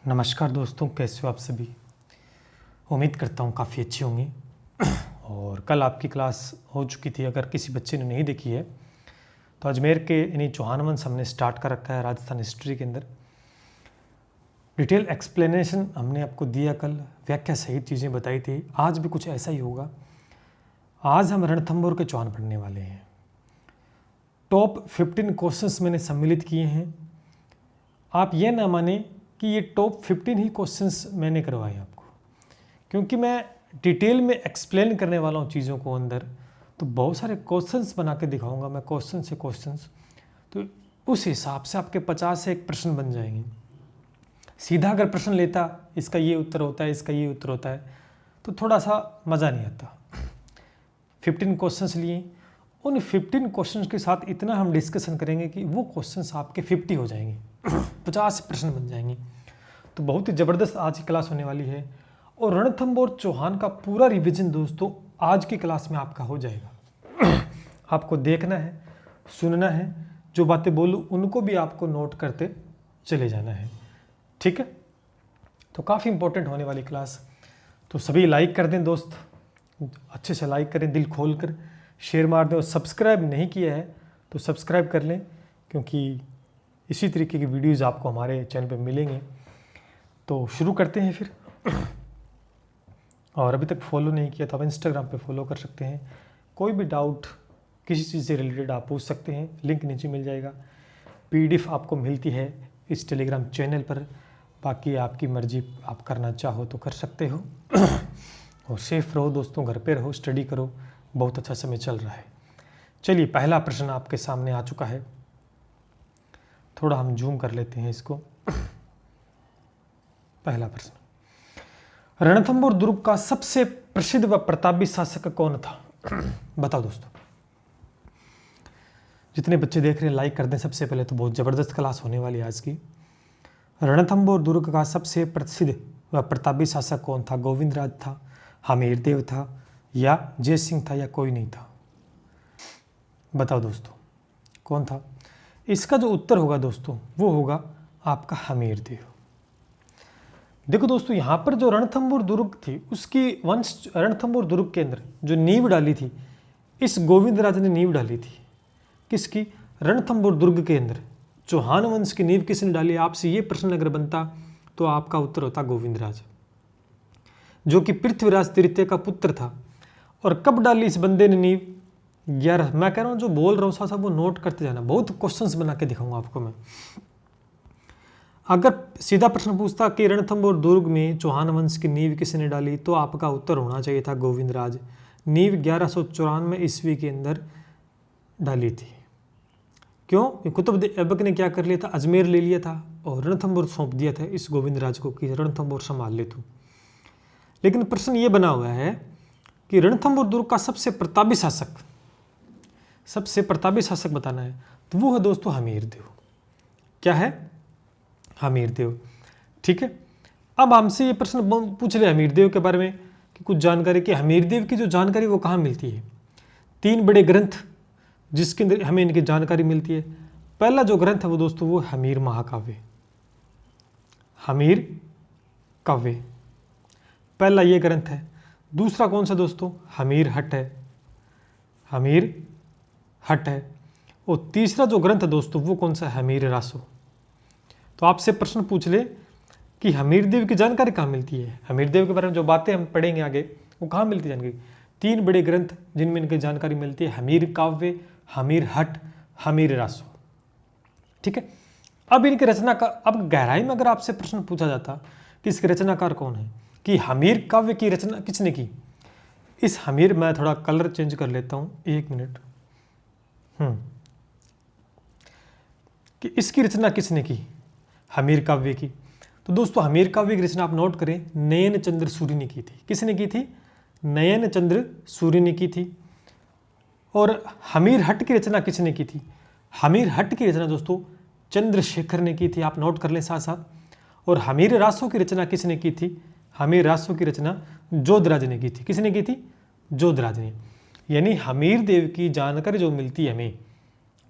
नमस्कार दोस्तों, कैसे हो आप सभी। उम्मीद करता हूँ काफ़ी अच्छी होंगी। और कल आपकी क्लास हो चुकी थी, अगर किसी बच्चे ने नहीं देखी है तो अजमेर के इन्हीं चौहान वंश हमने स्टार्ट कर रखा है राजस्थान हिस्ट्री के अंदर। डिटेल एक्सप्लेनेशन हमने आपको दिया, कल व्याख्या सहित चीज़ें बताई थी। आज भी कुछ ऐसा ही होगा। आज हम रणथंभौर के चौहान पढ़ने वाले हैं। टॉप 15 क्वेश्चंस मैंने सम्मिलित किए हैं। आप ये ना माने कि ये टॉप 15 ही क्वेश्चंस मैंने करवाए आपको, क्योंकि मैं डिटेल में एक्सप्लेन करने वाला हूँ चीज़ों को अंदर, तो बहुत सारे क्वेश्चंस बना के दिखाऊंगा मैं, क्वेश्चन से क्वेश्चंस। तो उस हिसाब से आपके 50 से एक प्रश्न बन जाएंगे। सीधा अगर प्रश्न लेता इसका ये उत्तर होता है, इसका ये उत्तर होता है, तो थोड़ा सा मज़ा नहीं आता। 15 क्वेश्चंस लिए, उन 15 क्वेश्चंस के साथ इतना हम डिस्कशन करेंगे कि वो क्वेश्चंस आपके 50 हो जाएंगे, 50 प्रश्न बन जाएंगे। तो बहुत ही ज़बरदस्त आज की क्लास होने वाली है। और रणथंभौर चौहान का पूरा रिवीजन दोस्तों आज की क्लास में आपका हो जाएगा। आपको देखना है, सुनना है, जो बातें बोलूँ उनको भी आपको नोट करते चले जाना है, ठीक है। तो काफ़ी इंपॉर्टेंट होने वाली क्लास। तो सभी लाइक कर दें दोस्त, अच्छे से लाइक करें, दिल खोल कर शेयर मार दें। और सब्सक्राइब नहीं किया है तो सब्सक्राइब कर लें, क्योंकि इसी तरीके की वीडियोज़ आपको हमारे चैनल पे मिलेंगे। तो शुरू करते हैं फिर। और अभी तक फॉलो नहीं किया तो आप इंस्टाग्राम पे फॉलो कर सकते हैं। कोई भी डाउट किसी चीज़ से रिलेटेड आप पूछ सकते हैं, लिंक नीचे मिल जाएगा। PDF आपको मिलती है इस टेलीग्राम चैनल पर। बाकी आपकी मर्जी, आप करना चाहो तो कर सकते हो। और सेफ रहो दोस्तों, घर पे रहो, स्टडी करो, बहुत अच्छा समय चल रहा है। चलिए, पहला प्रश्न आपके सामने आ चुका है। थोड़ा हम जूम कर लेते हैं इसको। पहला प्रश्न, रणथंभौर दुर्ग का सबसे प्रसिद्ध व प्रतापी शासक कौन था? बताओ दोस्तों। जितने बच्चे देख रहे हैं लाइक कर दें सबसे पहले, तो बहुत ज़बरदस्त क्लास होने वाली है आज की। रणथंभौर दुर्ग का सबसे प्रसिद्ध व प्रतापी शासक कौन था? गोविंदराज था, हमीरदेव था, या जय सिंह था, या कोई नहीं था? बताओ दोस्तों कौन था? इसका जो उत्तर होगा दोस्तों वो होगा आपका हमीरदेव। देखो दोस्तों, यहाँ पर जो रणथंभौर दुर्ग थी उसकी वंश, रणथंभौर दुर्ग के अंदर जो नींव डाली थी, इस गोविंदराज ने नींव डाली थी। किसकी? रणथंभौर दुर्ग के अंदर चौहान वंश की नींव किसने डाली? आपसे ये प्रश्न अगर बनता तो आपका उत्तर होता गोविंदराज, जो कि पृथ्वीराज तृतीय का पुत्र था। और कब डाली इस बंदे ने नींव? 11। मैं कह रहा हूँ जो बोल रहा हूँ साथ साथ वो नोट करते जाना, बहुत क्वेश्चंस बना के दिखाऊंगा आपको मैं। अगर सीधा प्रश्न पूछता कि रणथंभौर दुर्ग में चौहान वंश की नींव किसने डाली, तो आपका उत्तर होना चाहिए था गोविंदराज। नींव 1194 ईस्वी के अंदर डाली थी। क्यों? कुतुब ऐबक ने क्या कर लिया था? अजमेर ले लिया था और रणथंभौर सौंप दिया था इस गोविंदराज को कि रणथंभौर संभाल ले तू। लेकिन प्रश्न ये बना हुआ है कि रणथंभौर दुर्ग का सबसे प्रतापी शासक, सबसे प्रतापी शासक बताना है, तो वो है दोस्तों हमीरदेव। क्या है? हमीरदेव। ठीक है। अब हमसे ये प्रश्न पूछ रहे हमीरदेव के बारे में कि कुछ जानकारी, कि हमीरदेव की जो जानकारी वो कहाँ मिलती है? 3 बड़े ग्रंथ जिसके अंदर हमें इनकी जानकारी मिलती है। पहला जो ग्रंथ है वो दोस्तों वो हमीर महाकाव्य, हमीर काव्य, पहला ये ग्रंथ है। दूसरा कौन सा दोस्तों? हमीर हट है, हमीर हट है। और तीसरा जो ग्रंथ है दोस्तों वो कौन सा है? हमीर रासो। तो आपसे प्रश्न पूछ ले कि हमीरदेव की जानकारी कहाँ मिलती है, हमीरदेव के बारे में जो बातें हम पढ़ेंगे आगे वो कहाँ मिलती है जानकारी? 3 बड़े ग्रंथ जिनमें इनकी जानकारी मिलती है, हमीर काव्य, हमीर हट, हमीर रासो। ठीक है। अब इनके रचना का, अब गहराई में अगर आपसे प्रश्न पूछा जाता कि इसके रचनाकार कौन है, कि हमीर काव्य की रचना किसने की? इस हमीर, मैं थोड़ा कलर चेंज कर लेता हूँ, 1 मिनट। कि इसकी रचना किसने की? हमीर काव्य की। तो दोस्तों हमीर काव्य की रचना आप नोट करें, नयन चंद्र सूर्य ने की थी। किसने की थी? नयन चंद्र सूर्य ने की थी। और हमीर हट की रचना किसने की थी? हमीर हट की रचना दोस्तों चंद्रशेखर ने की थी, आप नोट कर लें साथ साथ। और हमीर रासो की रचना किसने की थी? हमीर रासो की रचना जोधराज ने की थी। किसने की थी? जोधराज ने। यानी हमीर देव की जानकारी जो मिलती है हमें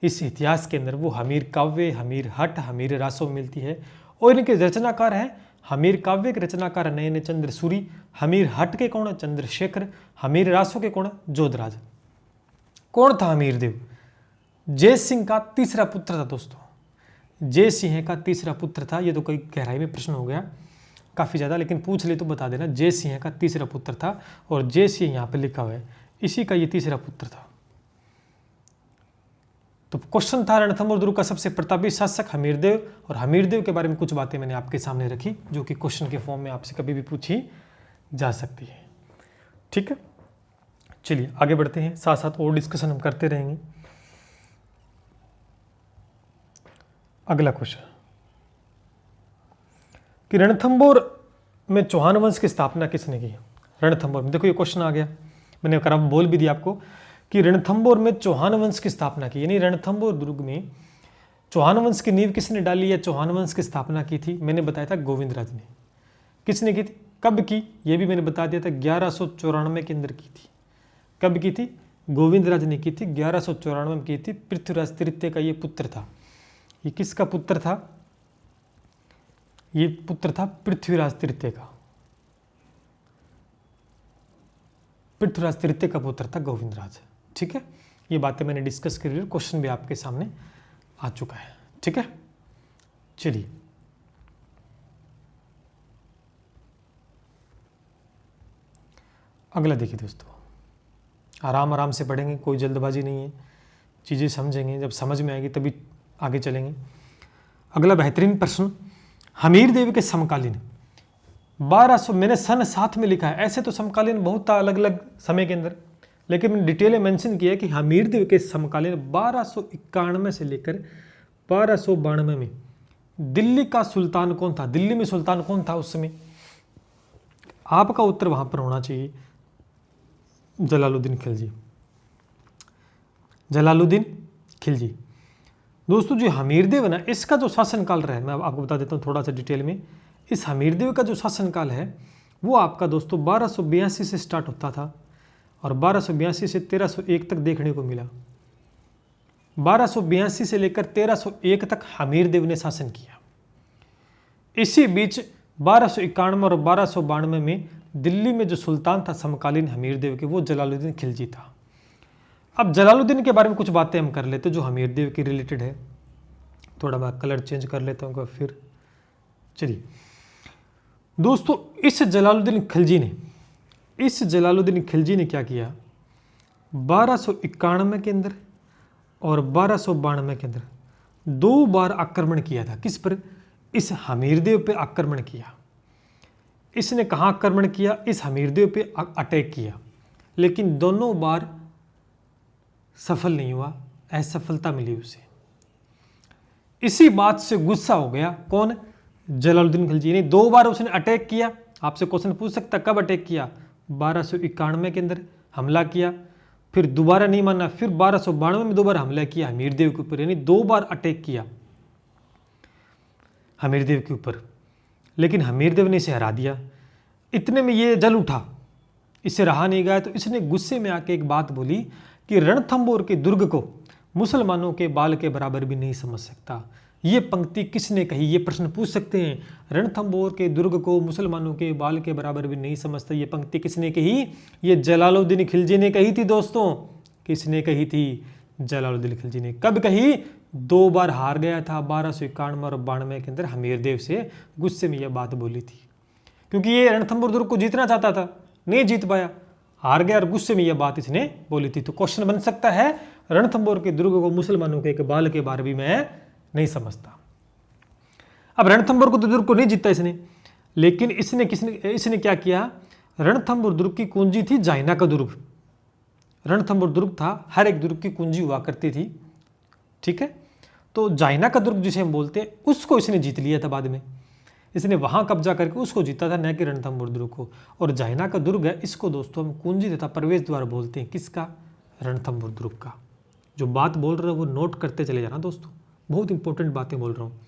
इस इतिहास के अंदर, वो हमीर काव्य, हमीर हट, हमीर रासो मिलती है। और इनके रचनाकार हैं हमीर काव्य के रचनाकार नयन चंद्र सूरी, हमीर हट के कौन है चंद्रशेखर, हमीर रासो के कौन है जोधराज। कौन था हमीर देव? जय सिंह का तीसरा पुत्र था दोस्तों, जय सिंह का तीसरा पुत्र था। ये तो कोई गहराई में प्रश्न हो गया काफ़ी ज़्यादा, लेकिन पूछ ले तो बता देना। जय सिंह का तीसरा पुत्र था और जय सिंह यहाँ पे लिखा हुआ है, इसी का ये तीसरा पुत्र था। तो क्वेश्चन था रणथंभौर दुर्ग का सबसे प्रतापी शासक हमीरदेव, और हमीरदेव के बारे में कुछ बातें मैंने आपके सामने रखी जो कि क्वेश्चन के फॉर्म में आपसे कभी भी पूछी जा सकती है। ठीक है, चलिए आगे बढ़ते हैं, साथ साथ और डिस्कशन हम करते रहेंगे। अगला क्वेश्चन कि रणथंभौर में चौहान वंश की स्थापना किसने की? रणथंभौर में देखो ये क्वेश्चन आ गया, मैंने क्रम बोल भी दिया आपको कि रणथंभौर में चौहान वंश की स्थापना की, यानी रणथंभौर दुर्ग में चौहान वंश की नींव किसने डाली या चौहान वंश की स्थापना की थी? मैंने बताया था गोविंदराज ने। किसने की थी, कब की, ये भी मैंने बता दिया था, 1194 के अंदर की थी। कब की थी? गोविंदराज ने की थी, 1194 में की थी। पृथ्वीराज तृतीय का ये पुत्र था। ये किसका पुत्र था? ये पुत्र था पृथ्वीराज तृतीय का। पृथ्वीराज तृतीय का पुत्र था गोविंदराज। ठीक है, ये बातें मैंने डिस्कस कर ली, क्वेश्चन भी आपके सामने आ चुका है। ठीक है, चलिए अगला देखिए दोस्तों, आराम आराम से पढ़ेंगे, कोई जल्दबाजी नहीं है, चीज़ें समझेंगे, जब समझ में आएगी तभी आगे चलेंगे। अगला बेहतरीन प्रश्न, हमीर देव के समकालीन 1200, मैंने सन 7 में लिखा है, ऐसे तो समकालीन बहुत था अलग अलग समय के अंदर, लेकिन मैंने डिटेल में मेंशन किया है कि हमीर देव के समकालीन 1291 से लेकर 1292 में दिल्ली का सुल्तान कौन था? दिल्ली में सुल्तान कौन था उस समय? आपका उत्तर वहां पर होना चाहिए जलालुद्दीन खिलजी। जलालुद्दीन खिलजी। दोस्तों जो हमीरदेव है ना, इसका जो शासनकाल रहा है, मैं आपको बता देता हूँ थोड़ा सा डिटेल में। इस हमीरदेव का जो शासनकाल है वो आपका दोस्तों 1282 से स्टार्ट होता था और 1282 से 1301 तक देखने को मिला। 1282 से लेकर 1301 तक हमीरदेव ने शासन किया। इसी बीच 1291 और 1292 में दिल्ली में जो सुल्तान था समकालीन हमीरदेव के, वो जलालुद्दीन खिलजी था। अब जलालुद्दीन के बारे में कुछ बातें हम कर लेते जो हमीरदेव के रिलेटेड है। थोड़ा मैं कलर चेंज कर लेता हूँ फिर। चलिए दोस्तों, इस जलालुद्दीन खिलजी ने क्या किया, 1291 के अंदर और 1292 के अंदर 2 बार आक्रमण किया था। किस पर? इस हमीरदेव पे आक्रमण किया। इसने कहाँ आक्रमण किया? इस हमीरदेव पे अटैक किया, लेकिन दोनों बार सफल नहीं हुआ, असफलता मिली उसे। इसी बात से गुस्सा हो गया कौन? जलालुद्दीन खिलजी ने। 2 बार उसने अटैक किया। आपसे क्वेश्चन पूछ सकता कब अटैक किया? 1291 के अंदर हमला किया, फिर दोबारा नहीं माना, फिर 1292 में दोबारा हमला किया हमीरदेव के ऊपर, यानी 2 बार अटैक किया हमीरदेव के ऊपर, लेकिन हमीरदेव ने इसे हरा दिया। इतने में ये जल उठा, इससे रहा नहीं गया, तो इसने गुस्से में आके एक बात बोली कि रणथंभौर के दुर्ग को मुसलमानों के बाल के बराबर भी नहीं समझ सकता। ये पंक्ति किसने कही? ये प्रश्न पूछ सकते हैं। रणथंभौर के दुर्ग को मुसलमानों के बाल के बराबर भी नहीं समझता, ये पंक्ति किसने कही? ये जलालुद्दीन खिलजी ने कही थी दोस्तों। किसने कही थी? जलालुद्दीन खिलजी ने। कब कही? 2 बार हार गया था 1291 और 92 के अंदर हमीरदेव से, गुस्से में यह बात बोली थी, क्योंकि ये रणथंभौर दुर्ग को जीतना चाहता था, नहीं जीत पाया, हार गया और गुस्से में यह बात इसने बोली थी। तो क्वेश्चन बन सकता है, रणथंभौर के दुर्ग को मुसलमानों के एक बाल के बारे भी मैं नहीं समझता। अब रणथंभौर को दुर्ग को नहीं जीता इसने, लेकिन इसने क्या किया? रणथंभौर दुर्ग की कुंजी थी जाइना का दुर्ग। रणथंभौर दुर्ग था, हर एक दुर्ग की कुंजी हुआ करती थी, ठीक है। तो जाइना का दुर्ग जिसे हम बोलते हैं, उसको इसने जीत लिया था बाद में। इसने वहां कब्जा करके उसको जीता था, न कि रणथंभौर दुर्ग को। और जाइना का दुर्ग है, इसको दोस्तों हम कुंजी तथा प्रवेश द्वार बोलते हैं। किसका? रणथंभौर दुर्ग का। जो बात बोल रहे हो वो नोट करते चले जाना दोस्तों, बहुत इंपॉर्टेंट बातें बोल रहा हूँ।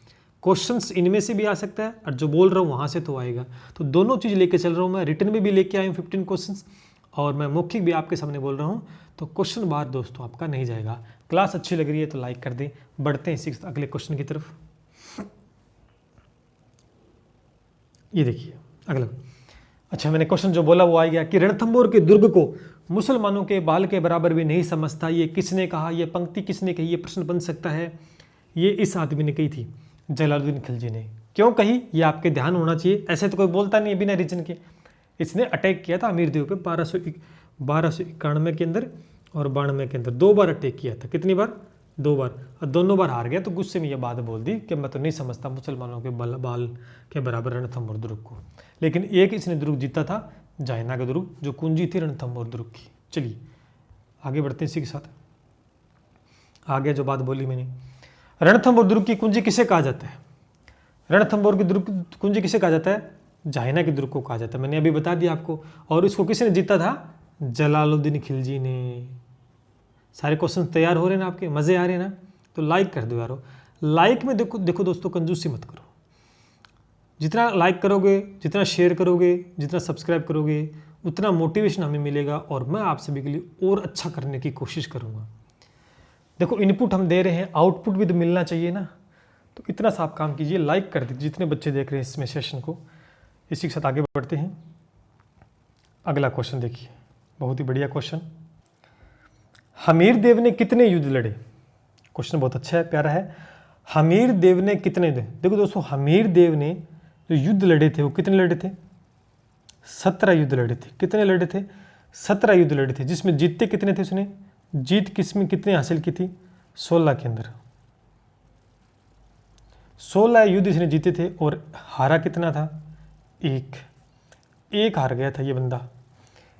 क्वेश्चंस इनमें से भी आ सकता है और जो बोल रहा हूँ वहाँ से तो आएगा। तो दोनों चीज़ लेके चल रहा हूँ मैं। रिटर्न में भी लेके आया हूँ 15 क्वेश्चंस, और मैं मौखिक भी आपके सामने बोल रहा हूँ। तो क्वेश्चन बार दोस्तों आपका नहीं जाएगा। क्लास अच्छी लग रही है तो लाइक कर दें। बढ़ते हैं अगले क्वेश्चन की तरफ। ये देखिए अगला। अच्छा, मैंने क्वेश्चन जो बोला वो आ गया कि रणथंभौर के दुर्ग को मुसलमानों के बाल के बराबर भी नहीं समझता, ये किसने कहा, ये पंक्ति किसने कही, ये प्रश्न बन सकता है। ये इस आदमी ने कही थी, जलालुद्दीन खिलजी ने। क्यों कही ये आपके ध्यान होना चाहिए, ऐसे तो कोई बोलता नहीं है बिना रीजन के। इसने अटैक किया था अमीर देव पे 1291 के अंदर और 92 के अंदर, 2 बार अटैक किया था। कितनी बार? 2 बार। और दोनों बार हार गया, तो गुस्से में ये बात बोल दी कि मैं तो नहीं समझता मुसलमानों के बाल के बराबर रणथंभौर दुर्ग को। लेकिन एक इसने दुर्ग जीता था, जायना का दुर्ग, जो कुंजी थी रणथंभौर दुर्ग की। चलिए आगे बढ़ते हैं इसी के साथ। आगे जो बात बोली मैंने, रणथंभौर दुर्ग की कुंजी किसे कहा जाता है? रणथंभौर की दुर्ग कुंजी किसे कहा जाता है? जायना के दुर्ग को कहा जाता है, मैंने अभी बता दिया आपको। और इसको किसने जीता था? जलालुद्दीन खिलजी ने। सारे क्वेश्चन तैयार हो रहे हैं ना आपके, मज़े आ रहे हैं ना? तो लाइक कर दो यारो। लाइक में देखो दोस्तों, कंजूसी मत करो। जितना लाइक करोगे, जितना शेयर करोगे, जितना सब्सक्राइब करोगे, उतना मोटिवेशन हमें मिलेगा और मैं आप सभी के लिए और अच्छा करने की कोशिश करूँगा। देखो इनपुट हम दे रहे हैं, आउटपुट भी तो मिलना चाहिए ना। तो इतना सा आप काम कीजिए, लाइक कर दीजिए जितने बच्चे देख रहे हैं इसमें सेशन को। इसी के साथ आगे बढ़ते हैं। अगला क्वेश्चन देखिए, बहुत ही बढ़िया क्वेश्चन। हमीर देव ने कितने युद्ध लड़े? क्वेश्चन बहुत अच्छा है, प्यारा है। हमीर देव ने कितने, देखो दोस्तों, हमीर देव ने जो युद्ध लड़े थे वो कितने लड़े थे? 17 युद्ध लड़े थे। कितने लड़े थे? 17 युद्ध लड़े थे। जिसमें जीतते कितने थे उसने? जीत किसमें कितने हासिल की थी? 16 के अंदर 16 युद्ध इसने जीते थे। और हारा कितना था? एक हार गया था ये बंदा।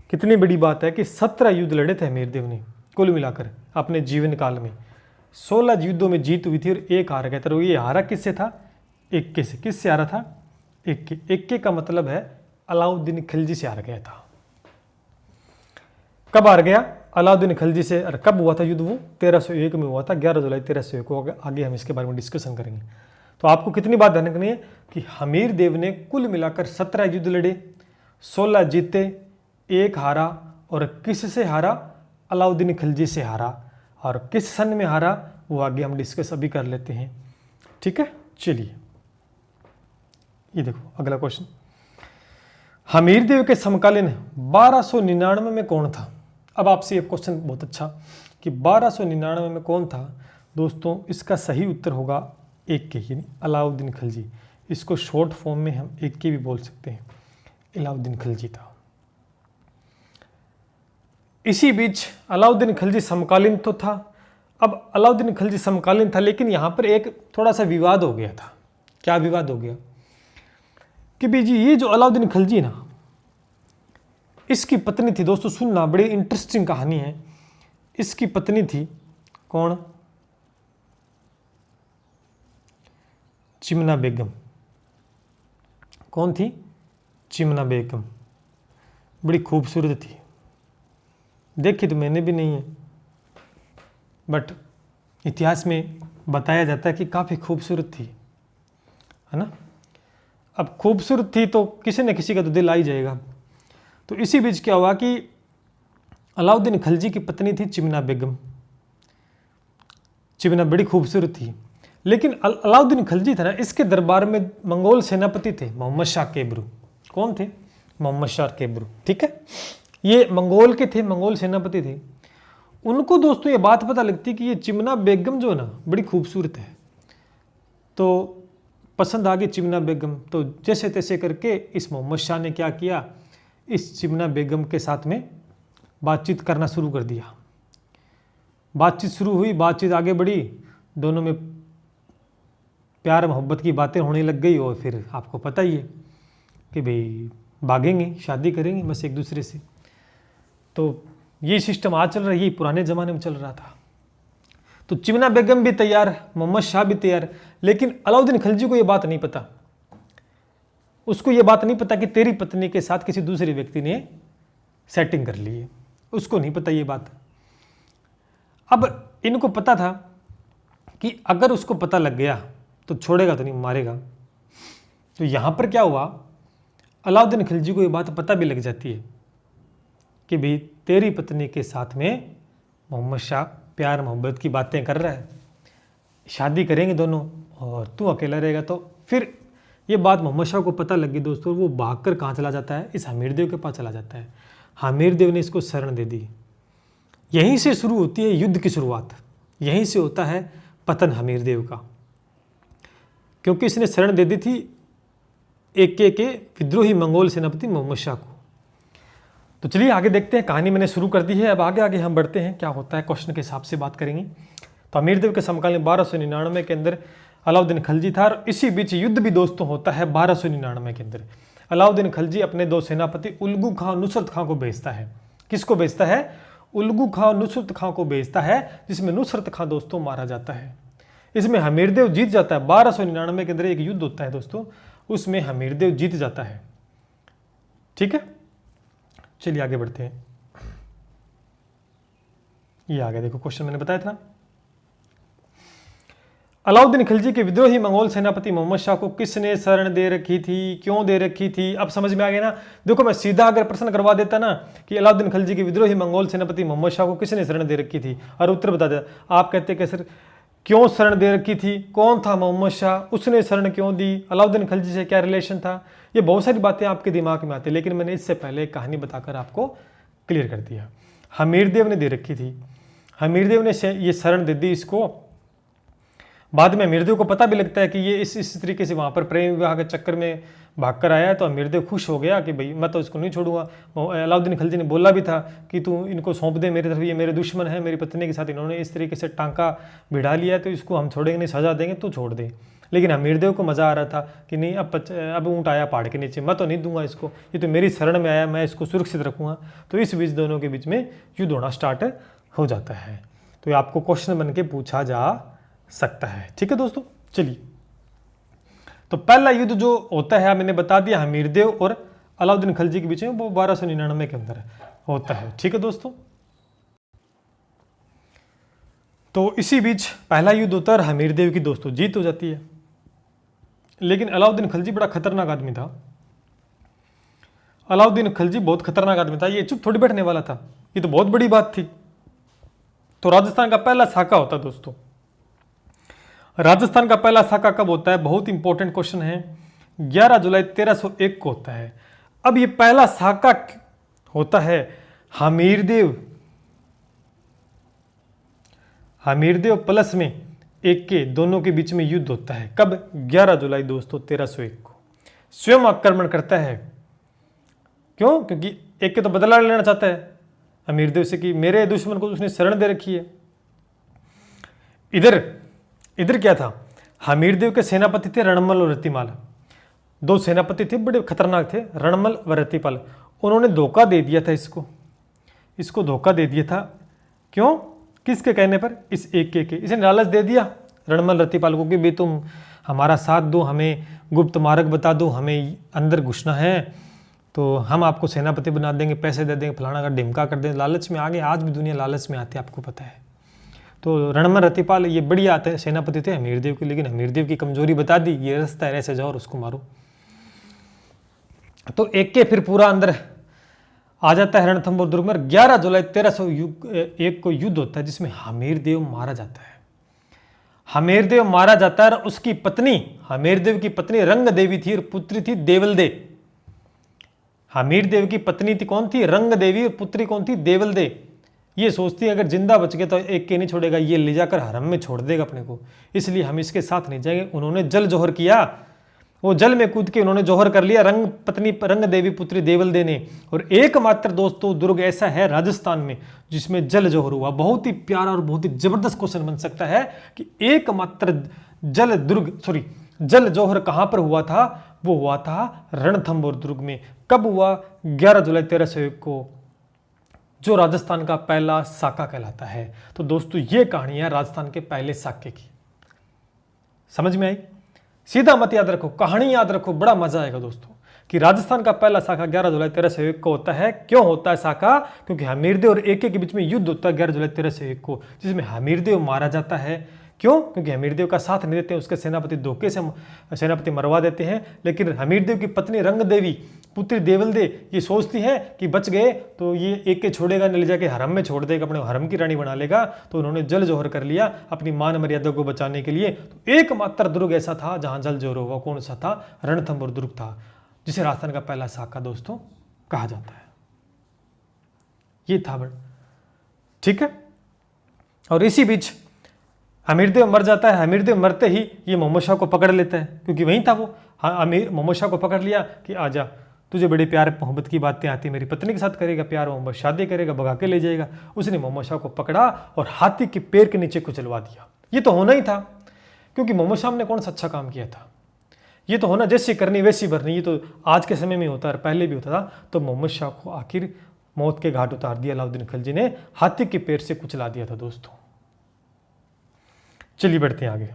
कितनी बड़ी बात है कि 17 युद्ध लड़े थे हमीर देव ने कुल मिलाकर अपने जीवन काल में। 16 युद्धों में जीत हुई थी और एक हार गया था। तो ये हारा किससे था? इक्के से। किससे हारा था? इक्के। इक्के का मतलब है अलाउद्दीन खिलजी से हार गया था। कब हार गया? अलाउद्दीन खिलजी से। और कब हुआ था युद्ध? वो 1301 में हुआ था, 11 जुलाई 1301 को। आगे हम इसके बारे में डिस्कशन करेंगे। तो आपको कितनी बात ध्यान रखनी है कि हमीर देव ने कुल मिलाकर 17 युद्ध लड़े, 16 जीते, एक हारा। और किससे हारा? अलाउद्दीन खिलजी से हारा। और किस सन में हारा वो आगे हम डिस्कस अभी कर लेते हैं। ठीक है, चलिए ये देखो अगला क्वेश्चन। हमीर देव के समकालीन 1299 में कौन था? अब आपसे ये क्वेश्चन बहुत अच्छा कि 1299 में कौन था? दोस्तों इसका सही उत्तर होगा इक्के, यानी अलाउद्दीन खिलजी। इसको शॉर्ट फॉर्म में हम इक्के भी बोल सकते हैं। अलाउद्दीन खिलजी था। इसी बीच अलाउद्दीन खिलजी समकालीन तो था। अब अलाउद्दीन खिलजी समकालीन था, लेकिन यहाँ पर एक थोड़ा सा विवाद हो गया था। क्या विवाद हो गया? कि भाई जी ये जो अलाउद्दीन खिलजी ना, इसकी पत्नी थी, दोस्तों सुनना, बड़ी इंटरेस्टिंग कहानी है। इसकी पत्नी थी कौन? चिमना बेगम। कौन थी? चिमना बेगम। बड़ी खूबसूरत थी। देखी तो मैंने भी नहीं है, बट इतिहास में बताया जाता है कि काफ़ी खूबसूरत थी, है ना। अब खूबसूरत थी तो किसी न किसी का तो दिल आ ही जाएगा। तो इसी बीच क्या हुआ कि अलाउद्दीन खिलजी की पत्नी थी चिमना बेगम। चिमना बड़ी खूबसूरत थी, लेकिन अलाउद्दीन खिलजी था ना, इसके दरबार में मंगोल सेनापति थे मोहम्मद शाह केबरू। कौन थे? मोहम्मद शाह केबरू। ठीक है, ये मंगोल के थे, मंगोल सेनापति थे। उनको दोस्तों ये बात पता लगती कि ये चिमना बेगम जो ना बड़ी खूबसूरत है, तो पसंद आ गई चिमना बेगम। तो जैसे तैसे करके इस मोहम्मद शाह ने क्या किया, इस चिमना बेगम के साथ में बातचीत करना शुरू कर दिया। बातचीत शुरू हुई, बातचीत आगे बढ़ी, दोनों में प्यार मोहब्बत की बातें होने लग गई। और फिर आपको पता ही है कि भाई भागेंगे, शादी करेंगे बस एक दूसरे से। तो ये सिस्टम आज चल रहा है, ये पुराने ज़माने में चल रहा था। तो चिमना बेगम भी तैयार, मोहम्मद शाह भी तैयार, लेकिन अलाउद्दीन खिलजी को ये बात नहीं पता। उसको ये बात नहीं पता कि तेरी पत्नी के साथ किसी दूसरे व्यक्ति ने सेटिंग कर ली है। उसको नहीं पता ये बात। अब इनको पता था कि अगर उसको पता लग गया तो छोड़ेगा तो नहीं, मारेगा। तो यहाँ पर क्या हुआ, अलाउद्दीन खिलजी को ये बात पता भी लग जाती है कि भाई तेरी पत्नी के साथ में मोहम्मद शाह प्यार मोहब्बत की बातें कर रहा है, शादी करेंगे दोनों और तू अकेला रहेगा। तो फिर ये बात मोहम्मद शाह को पता लगी दोस्तों, वो भागकर कहाँ चला जाता है, इस हमीरदेव के पास चला जाता है। हमीरदेव ने इसको शरण दे दी। यहीं से शुरू होती है युद्ध की शुरुआत, यहीं से होता है पतन हमीरदेव का, क्योंकि इसने शरण दे दी थी AK के विद्रोही मंगोल सेनापति मोहम्मद शाह को। तो चलिए आगे देखते हैं, कहानी मैंने शुरू कर दी है, अब आगे आगे हम बढ़ते हैं, क्या होता है क्वेश्चन के हिसाब से बात करेंगे। तो हमीरदेव के समकालीन 1299 के अंदर अलाउद्दीन खिलजी था, और इसी बीच युद्ध भी दोस्तों होता है 1299 के अंदर। अलाउद्दीन खिलजी अपने 2 सेनापति उल्गू खां और नुसरत खां को भेजता है। किसको भेजता है? उल्गू खां और नुसरत खां को भेजता है, जिसमें नुसरत खां दोस्तों मारा जाता है। इसमें हमीरदेव जीत जाता है। 1299 के अंदर एक युद्ध होता है दोस्तों, उसमें हमीरदेव जीत जाता है। ठीक है, चलिए आगे बढ़ते हैं। ये आ गया, देखो क्वेश्चन मैंने बताया था ना। अलाउद्दीन खिलजी के विद्रोही मंगोल सेनापति मोहम्मद शाह को किसने शरण दे रखी थी, क्यों दे रखी थी? अब समझ में आ गया ना। देखो मैं सीधा अगर प्रश्न करवा देता ना कि अलाउद्दीन खिलजी के विद्रोही मंगोल सेनापति मोहम्मद शाह को किसने शरण दे रखी थी, और उत्तर बता देता, आप कहते कि सर क्यों शरण दे रखी थी, कौन था मोहम्मद शाह, उसने शरण क्यों दी, अलाउद्दीन खिलजी से क्या रिलेशन था, ये बहुत सारी बातें आपके दिमाग में आती है। लेकिन मैंने इससे पहले एक कहानी बताकर आपको क्लियर कर दिया। हमीरदेव ने दे रखी थी, हमीरदेव ने ये शरण दे दी इसको। बाद में हमीरदेव को पता भी लगता है कि ये इस तरीके से वहाँ पर प्रेम विवाह के चक्कर में भाग कर आया है, तो हमीरदेव खुश हो गया कि भाई मैं तो इसको नहीं छोड़ूंगा। अलाउद्दीन खिलजी ने बोला भी था कि तू इनको सौंप दे मेरी तरफ, ये मेरे दुश्मन है, मेरी पत्नी के साथ इन्होंने इस तरीके से टांका भिड़ा लिया है, तो इसको हम छोड़ेंगे नहीं, सजा देंगे, तू छोड़ दे। लेकिन हमीरदेव को मज़ा आ रहा था कि नहीं, अब ऊँट आया पहाड़ के नीचे, मैं तो नहीं दूंगा इसको, ये तो मेरी शरण में आया, मैं इसको सुरक्षित रखूँगा। तो इस बीच दोनों के बीच में युद्ध होना स्टार्ट हो जाता है। तो ये आपको क्वेश्चन बन के पूछा जा सकता है। ठीक है दोस्तों, चलिए तो पहला युद्ध जो होता है मैंने बता दिया, हमीरदेव और अलाउद्दीन खिलजी के बीच में, वो 1299 के अंदर होता है। ठीक है दोस्तों, तो इसी बीच पहला युद्ध होता है, हमीरदेव की दोस्तों जीत हो जाती है। लेकिन अलाउद्दीन खिलजी बड़ा खतरनाक आदमी था। अलाउद्दीन खिलजी बहुत खतरनाक आदमी था, ये चुप थोड़ी बैठने वाला था, ये तो बहुत बड़ी बात थी। तो राजस्थान का पहला साका होता है दोस्तों। राजस्थान का पहला साका कब होता है? बहुत इंपॉर्टेंट क्वेश्चन है। 11 जुलाई 1301 को होता है। अब ये पहला साका होता है हमीरदेव प्लस में AK दोनों के बीच में युद्ध होता है। कब? 11 जुलाई दोस्तों 1301 को। स्वयं आक्रमण करता है। क्यों? क्योंकि AK तो बदला लेना चाहता है हमीरदेव से कि मेरे दुश्मन को उसने शरण दे रखी है। इधर क्या था? हमीरदेव के सेनापति थे रणमल और रतिपाल। 2 सेनापति थे, बड़े खतरनाक थे, रणमल व रतिपाल। उन्होंने धोखा दे दिया था इसको धोखा दे दिया था। क्यों? किसके कहने पर? इस AK के। इसने लालच दे दिया रणमल रतिपाल को कि भाई तुम हमारा साथ दो, हमें गुप्त मार्ग बता दो, हमें अंदर घुसना है तो हम आपको सेनापति बना देंगे, पैसे दे देंगे, फलाना का ढिमका कर देंगे। लालच में आगे, आज भी दुनिया लालच में आती है, आपको पता है। तो रणमल रतिपाल ये बढ़िया आते सेनापति थे हमीरदेव के, लेकिन हमीरदेव की कमजोरी बता दी, ये रास्ता है, ऐसे जाओ और उसको मारो। तो AK फिर पूरा अंदर आ जाता है रणथंभौर दुर्ग में। 11 जुलाई 1301 को युद्ध होता है जिसमें हमीरदेव मारा जाता है। हमीरदेव मारा जाता है और उसकी पत्नी, हमीरदेव की पत्नी रंग देवी थी और पुत्री थी देवलदे। हमीरदेव की पत्नी थी कौन थी? रंग देवी, और पुत्री कौन थी? देवलदे। ये सोचती है अगर जिंदा बच गए तो AK नहीं छोड़ेगा, ये ले जाकर हरम में छोड़ देगा अपने को, इसलिए हम इसके साथ नहीं जाएंगे। उन्होंने जल जोहर किया, वो जल में कूद के उन्होंने जोहर कर लिया रंग देवी पुत्री देवलदे ने। और एकमात्र दोस्तों दुर्ग ऐसा है राजस्थान में जिसमें जल जोहर हुआ। बहुत ही प्यारा और बहुत ही जबरदस्त क्वेश्चन बन सकता है कि एकमात्र जल जोहर कहां पर हुआ था? वो हुआ था रणथंभौर दुर्ग में। कब हुआ? 11 जुलाई 1301 को, जो राजस्थान का पहला साका कहलाता है। तो दोस्तों ये कहानी है राजस्थान के पहले साके की। समझ में आई? सीधा मत याद रखो, कहानी याद रखो, बड़ा मजा आएगा दोस्तों। कि राजस्थान का पहला साका 11 जुलाई 1301 को होता है। क्यों होता है साका? क्योंकि हमीरदेव और AK के बीच में युद्ध होता है 11 जुलाई 1301 को, जिसमें हमीरदेव मारा जाता है। क्यों? क्योंकि हमीरदेव का साथ नहीं देते हैं, उसके सेनापति धोखे से सेनापति मरवा देते हैं। लेकिन हमीरदेव की पत्नी रंग देवी पुत्री देवलदे ये सोचती है कि बच गए तो ये एक के छोड़ेगा, न ले जाके हरम में छोड़ देगा, अपने हरम की रानी बना लेगा। तो उन्होंने जल जोहर कर लिया अपनी मान मर्यादा को बचाने के लिए। तो एकमात्र दुर्ग ऐसा था जहां जल जोहर हुआ, कौन सा था? रणथंभौर दुर्ग था, जिसे राजस्थान का पहला साका दोस्तों कहा जाता है। ये था बड़, ठीक है। और इसी बीच हमीरदेव मर जाता है। हमीरदेव मरते ही ये मोहम्मद शाह को पकड़ लेता है, क्योंकि वहीं था वो। हाँ, मोहम्मद शाह को पकड़ लिया कि आजा, तुझे बड़ी प्यार मोहब्बत की बातें आती, मेरी पत्नी के साथ करेगा प्यार मोहब्बत, शादी करेगा, भगा के ले जाएगा। उसने मोहम्मद शाह को पकड़ा और हाथी के पैर के नीचे कुचलवा दिया। ये तो होना ही था, क्योंकि मोहम्मद शाह ने कौन सा अच्छा काम किया था? ये तो होना जैसी करनी वैसी भरनी, ये तो आज के समय में होता है, पहले भी होता था। तो मोहम्मद शाह को आखिर मौत के घाट उतार दिया अलाउद्दीन खिलजी ने, हाथी के पैर से कुचला दिया था दोस्तों। चलिए बढ़ते हैं आगे।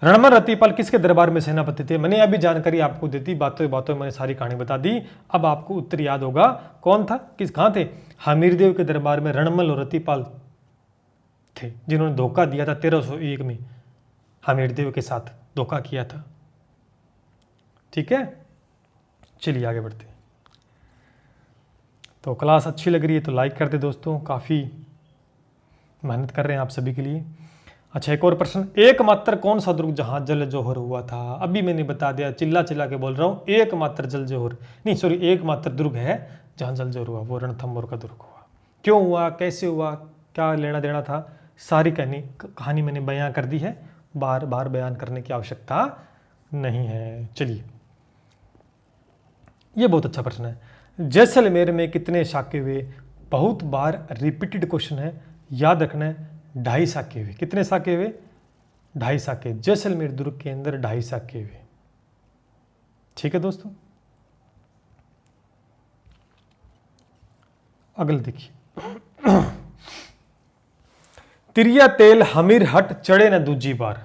रणमल रतिपाल किसके दरबार में सेनापति थे? मैंने अभी जानकारी आपको दी थी, बातों बातों मैंने सारी कहानी बता दी। अब आपको उत्तर याद होगा कौन था, कहाँ थे? हमीरदेव के दरबार में रणमल और रतिपाल थे, जिन्होंने धोखा दिया था 1301 में, हमीरदेव के साथ धोखा किया था। ठीक है, चलिए आगे बढ़ते हैं। तो क्लास अच्छी लग रही है तो लाइक कर दे दोस्तों, काफ़ी मेहनत कर रहे हैं आप सभी के लिए। अच्छा, एक और प्रश्न, एकमात्र कौन सा दुर्ग जहां जल जोहर हुआ था? अभी मैंने बता दिया, चिल्ला चिल्ला के बोल रहा हूं, एकमात्र जल जोहर नहीं, सॉरी, एकमात्र दुर्ग है जहां जल जोहर हुआ, वो रणथंभौर का दुर्ग हुआ। क्यों हुआ, कैसे हुआ, क्या लेना देना था, सारी कहानी मैंने बयां कर दी है, बार बार बयान करने की आवश्यकता नहीं है। चलिए, ये बहुत अच्छा प्रश्न है। जैसलमेर में कितने साके हुए? बहुत बार रिपीटेड क्वेश्चन है, याद रखना है। 2.5 साके हुए। कितने साके हुए? 2.5 साके। जैसलमेर दुर्ग के अंदर 2.5 साके हुए। ठीक है दोस्तों, अगले देखिए। तिरिया तेल हमीर हट चढ़े न दूजी बार।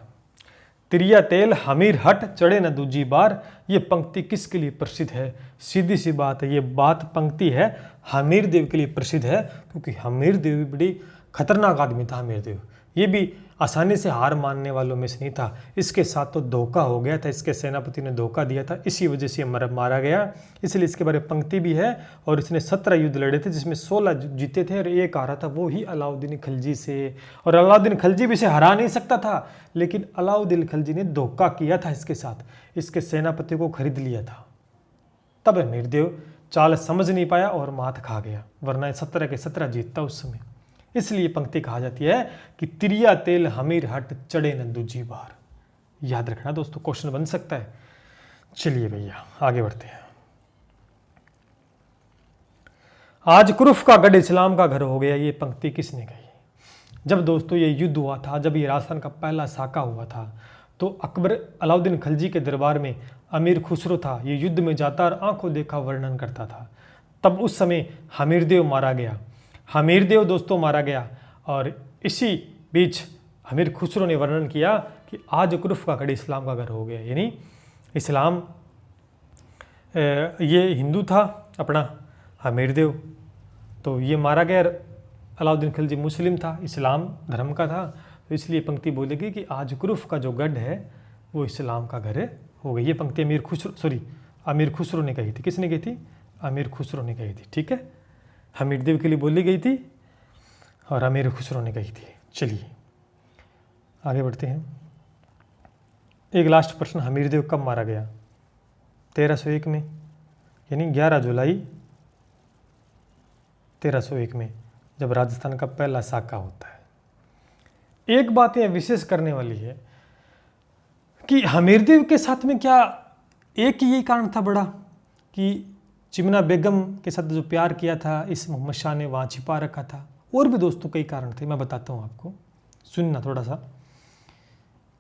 तिरिया तेल हमीर हट चढ़े न दूजी बार, ये पंक्ति किसके लिए प्रसिद्ध है? सीधी सी बात है, ये बात पंक्ति है हमीर देव के लिए प्रसिद्ध है, क्योंकि हमीर देव भी बड़ी खतरनाक आदमी था। हमीर देव ये भी आसानी से हार मानने वालों में से नहीं था। इसके साथ तो धोखा हो गया था, इसके सेनापति ने धोखा दिया था, इसी वजह से मारा गया। इसलिए इसके बारे में पंक्ति भी है। और इसने 17 युद्ध लड़े थे, जिसमें 16 जीते थे और एक हारा था, वो ही अलाउद्दीन खिलजी से। और अलाउद्दीन खिलजी भी इसे हरा नहीं सकता था, लेकिन अलाउद्दीन खिलजी ने धोखा किया था इसके साथ, इसके सेनापति को खरीद लिया था। तब हमीर देव चाल समझ नहीं पाया और मात खा गया, वरना 17 के 17 जीतता उस समय। इसलिए पंक्ति कहा जाती है कि तिरिया तेल हमीर हट चढ़े न दूजी बार। याद रखना दोस्तों, क्वेश्चन बन सकता है। चलिए भैया आगे बढ़ते हैं। आज कुरुफ का गढ़ इस्लाम का घर हो गया, ये पंक्ति किसने कही? जब दोस्तों ये युद्ध हुआ था, जब ये राजस्थान का पहला साका हुआ था, तो अकबर अलाउद्दीन खिलजी के दरबार में अमीर खुसरो था। ये युद्ध में जाता और आंखों देखा वर्णन करता था। तब उस समय हमीरदेव मारा गया। हमीरदेव दोस्तों मारा गया, और इसी बीच अमीर खुसरो ने वर्णन किया कि आज कुरुफ का गढ़ इस्लाम का घर हो गया। यानी इस्लाम, ये हिंदू था अपना हमीरदेव, तो ये मारा गया। अलाउद्दीन खिलजी मुस्लिम था, इस्लाम धर्म का था, तो इसलिए पंक्ति बोलेगी कि आज कुरुफ का जो गढ़ है वो इस्लाम का घर हो गई। ये पंक्ति अमीर खुसरो ने कही थी। किसने कही थी? अमीर खुसरो ने कही थी। ठीक है, हमीरदेव के लिए बोली गई थी और अमीर खुसरो ने कही थी। चलिए आगे बढ़ते हैं। एक लास्ट प्रश्न, हमीरदेव कब मारा गया? 1301 में, यानी 11 जुलाई 1301 में, जब राजस्थान का पहला साका होता है। एक बात यह विशेष करने वाली है कि हमीरदेव के साथ में क्या एक ही यही कारण था बड़ा कि चिमना बेगम के साथ जो प्यार किया था इस मोहम्मद शाह ने वहाँ छिपा रखा था? और भी दोस्तों कई कारण थे, मैं बताता हूँ आपको, सुनना थोड़ा सा।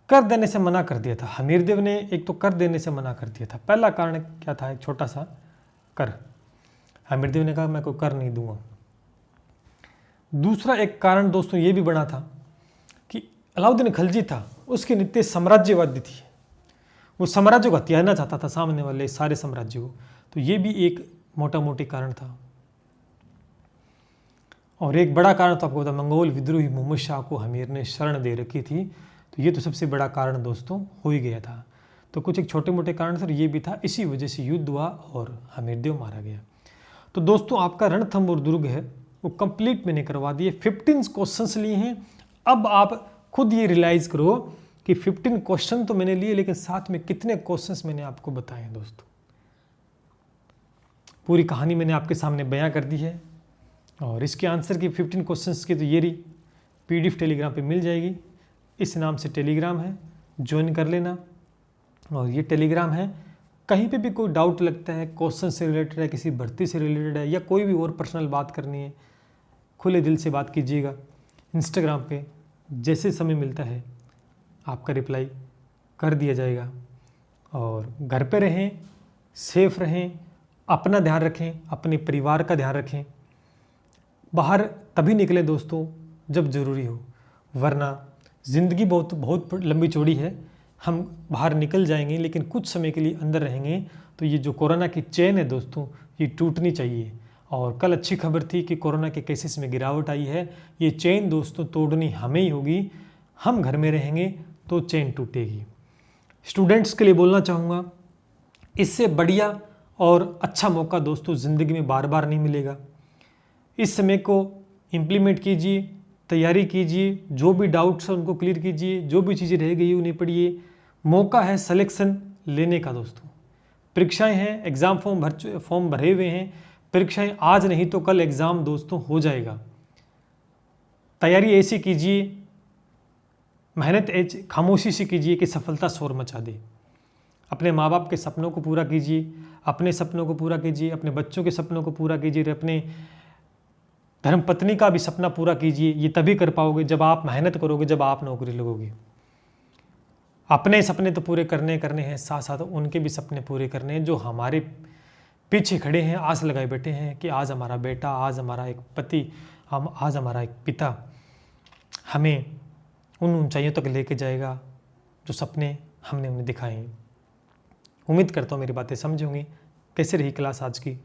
कर देने से मना कर दिया था हमीरदेव ने, एक तो कर देने से मना कर दिया था। पहला कारण क्या था? एक छोटा सा कर, हमीरदेव ने कहा मैं कोई कर नहीं दूंगा। दूसरा एक कारण दोस्तों ये भी बना था कि अलाउद्दीन खिलजी था, उसकी नीति साम्राज्यवादी थी, वो साम्राज्य को हथियाना चाहता था, सामने वाले सारे साम्राज्य को। तो ये भी एक मोटा मोटी कारण था। और एक बड़ा कारण तो आपको पता, मंगोल विद्रोही मोहम्मद शाह को हमीर ने शरण दे रखी थी, तो ये तो सबसे बड़ा कारण दोस्तों हो ही गया था। तो कुछ एक छोटे मोटे कारण सर ये भी था, इसी वजह से युद्ध हुआ और हमीरदेव मारा गया। तो दोस्तों आपका रणथंभ और दुर्ग है वो कंप्लीट मैंने करवा दिए, 15 क्वेश्चंस लिए हैं। अब आप खुद ये रियलाइज करो कि 15 क्वेश्चन तो मैंने लिए, लेकिन साथ में कितने क्वेश्चंस मैंने आपको बताए हैं दोस्तों। पूरी कहानी मैंने आपके सामने बयां कर दी है और इसके आंसर की 15 क्वेश्चंस की तो ये रही PDF टेलीग्राम पे मिल जाएगी। इस नाम से टेलीग्राम है, ज्वाइन कर लेना। और ये टेलीग्राम है, कहीं पे भी कोई डाउट लगता है, क्वेश्चन से रिलेटेड है, किसी भर्ती से रिलेटेड है, या कोई भी और पर्सनल बात करनी है, खुले दिल से बात कीजिएगा। इंस्टाग्राम पे जैसे समय मिलता है आपका रिप्लाई कर दिया जाएगा। और घर पे रहें, सेफ रहें, अपना ध्यान रखें, अपने परिवार का ध्यान रखें। बाहर तभी निकलें दोस्तों जब ज़रूरी हो, वरना ज़िंदगी बहुत बहुत लंबी चौड़ी है। हम बाहर निकल जाएंगे लेकिन कुछ समय के लिए अंदर रहेंगे तो ये जो कोरोना की चेन है दोस्तों ये टूटनी चाहिए। और कल अच्छी खबर थी कि कोरोना के केसेस में गिरावट आई है। ये चेन दोस्तों तोड़नी हमें ही होगी। हम घर में रहेंगे तो चेन टूटेगी। स्टूडेंट्स के लिए बोलना चाहूँगा, इससे बढ़िया और अच्छा मौका दोस्तों ज़िंदगी में बार बार नहीं मिलेगा। इस समय को इम्प्लीमेंट कीजिए, तैयारी कीजिए, जो भी डाउट्स हैं उनको क्लियर कीजिए, जो भी चीज़ें रह गई उन्हें पढ़िए। मौका है सिलेक्शन लेने का दोस्तों। परीक्षाएं हैं, एग्ज़ाम फॉर्म भरे हुए हैं, परीक्षाएं आज नहीं तो कल एग्ज़ाम दोस्तों हो जाएगा। तैयारी ऐसी कीजिए, मेहनत खामोशी से कीजिए कि सफलता शोर मचा दे। अपने माँ बाप के सपनों को पूरा कीजिए, अपने सपनों को पूरा कीजिए, अपने बच्चों के सपनों को पूरा कीजिए, अपने धर्मपत्नी का भी सपना पूरा कीजिए। ये तभी कर पाओगे जब आप मेहनत करोगे, जब आप नौकरी लगोगे। अपने सपने तो पूरे करने हैं, साथ साथ उनके भी सपने पूरे करने हैं जो हमारे पीछे खड़े हैं, आस लगाए बैठे हैं कि आज हमारा बेटा, आज हमारा एक पति, आज हमारा एक पिता हमें उन ऊंचाइयों तक लेके जाएगा जो सपने हमने उन्हें दिखाए हैं। उम्मीद करता हूँ मेरी बातें समझ होंगी। कैसे रही क्लास आज की,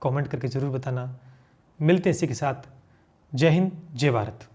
कमेंट करके ज़रूर बताना। मिलते हैं इसी के साथ। जय हिंद, जय भारत।